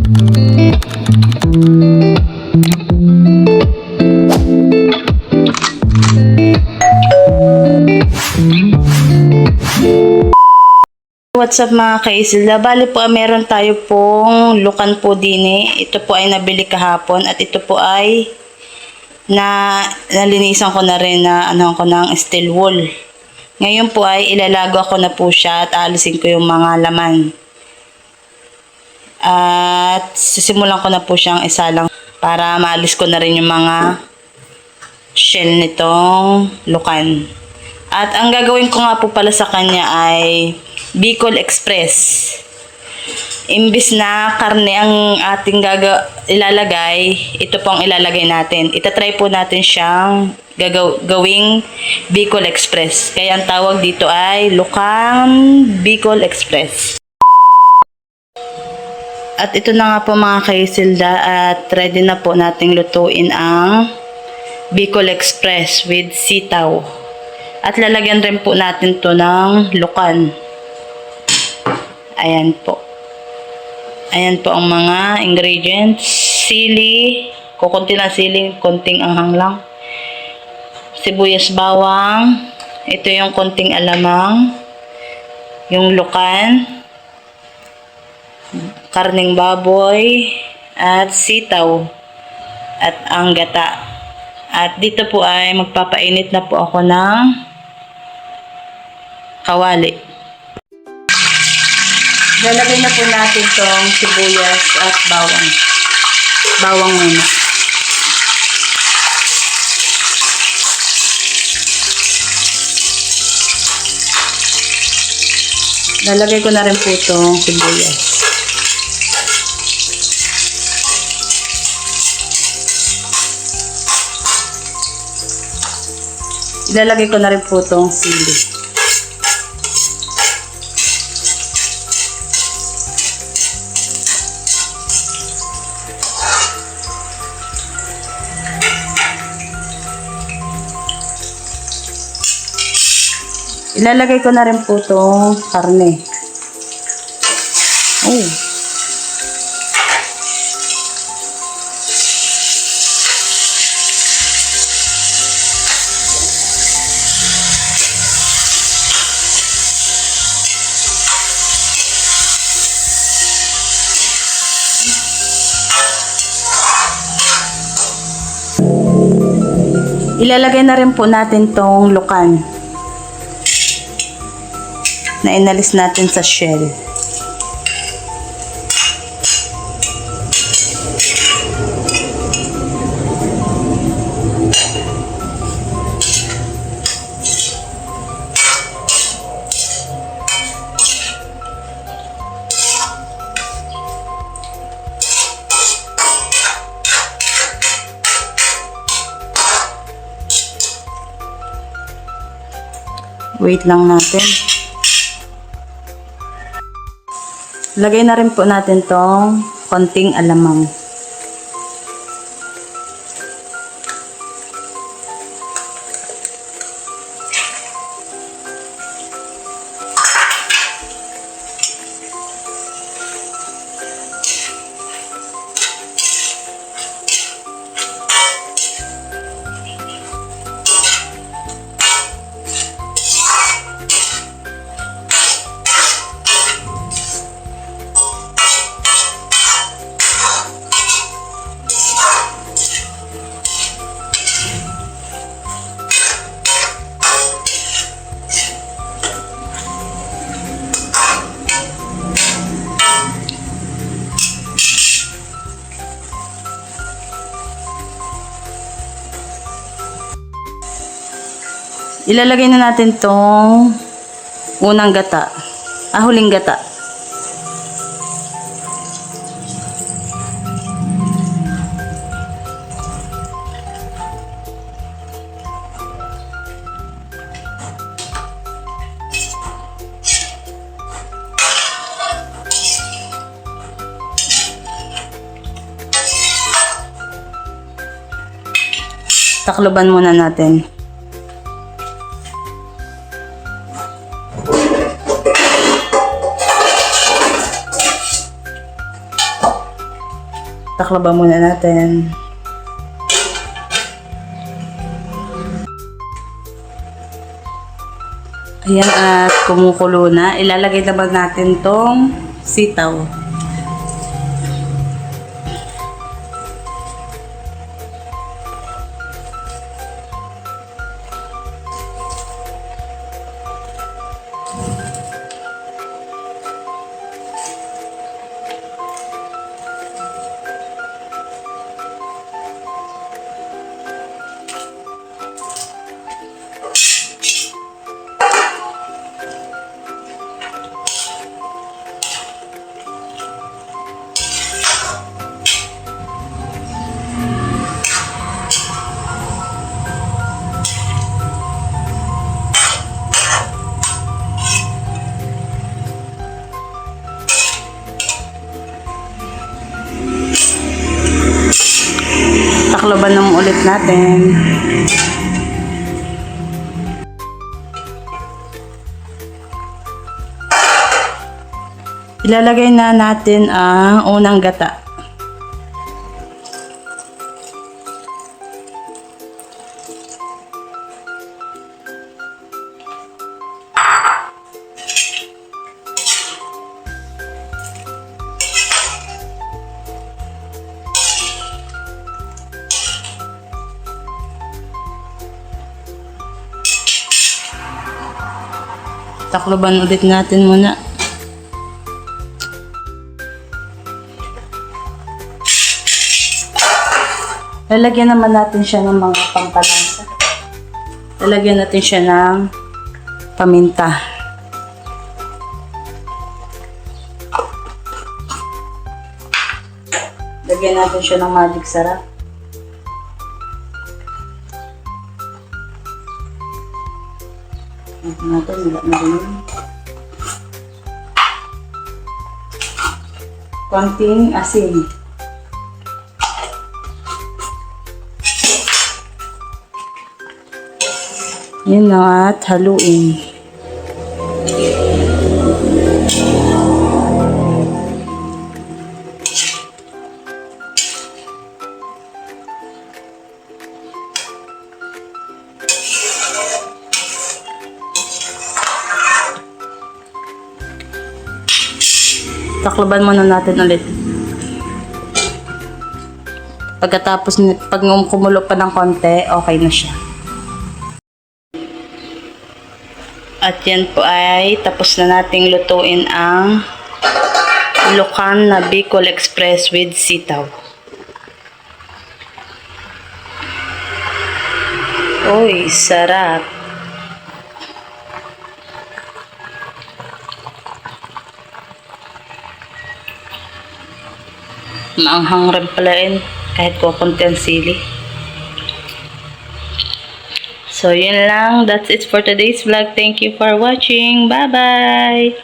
What's up mga ka-Isilda? Bali po meron tayo pong lukan po din eh. Ito po ay nabili kahapon at ito po ay nalinisan ko na rin na ko ng steel wool. Ngayon po ay ilalago ko na po siya at aalisin ko yung mga laman. At sisimulan ko na po siyang isa lang para maalis ko na rin yung mga shell nitong lukan. At ang gagawin ko nga po pala sa kanya ay Bicol Express. Imbis na karne ang ating ilalagay, ito pong ilalagay natin. Itatry po natin siyang gawing Bicol Express. Kaya ang tawag dito ay Lukang Bicol Express. At ito na nga po mga ka-Isilda at ready na po nating lutuin ang Bicol Express with sitaw. At lalagyan rin po natin to ng lukan. Ayan po. Ayan po ang mga ingredients. Sili. Kukunti na sili. Konting anghang lang. Sibuyas bawang. Ito yung konting alamang. Yung lukan. Karning baboy. At sitaw. At ang gata. At dito po ay magpapainit na po ako ng kawali. Lalagay na po natin itong sibuyas at bawang. Bawang muna. Lalagay ko na rin po itong sibuyas. Ilalagay ko na rin po itong sili. Ilalagay ko na rin po itong karne. Oh. Ilalagay na rin po natin itong lukan na inalis natin sa shell. Wait lang natin. Lagay na rin po natin tong konting alamang. Ilalagay na natin tong unang gata. Huling gata. Takloban muna natin. Taklaban muna natin. Ayan, at kumukulo na. Ilalagay naman natin tong sitaw. Takloban naman ulit natin. Ilalagay na natin ang unang gata. Takloban ulit natin muna. Lalagyan naman natin siya ng mga pampalasa. Lalagyan natin siya ng paminta. Lagyan natin siya ng magic sarap. Natin, wala na rin. Konting asin. Yan na, at haluin. Taklaban muna natin ulit. Pagkatapos, pag kumulo pa ng konti, okay na siya. At yan po ay tapos na nating lutuin ang Lucan na Bicol Express with sitaw. Uy, sarap! Maanghang rin pala yun, kahit kukunti ang sili. So, yun lang. That's it for today's vlog. Thank you for watching. Bye-bye!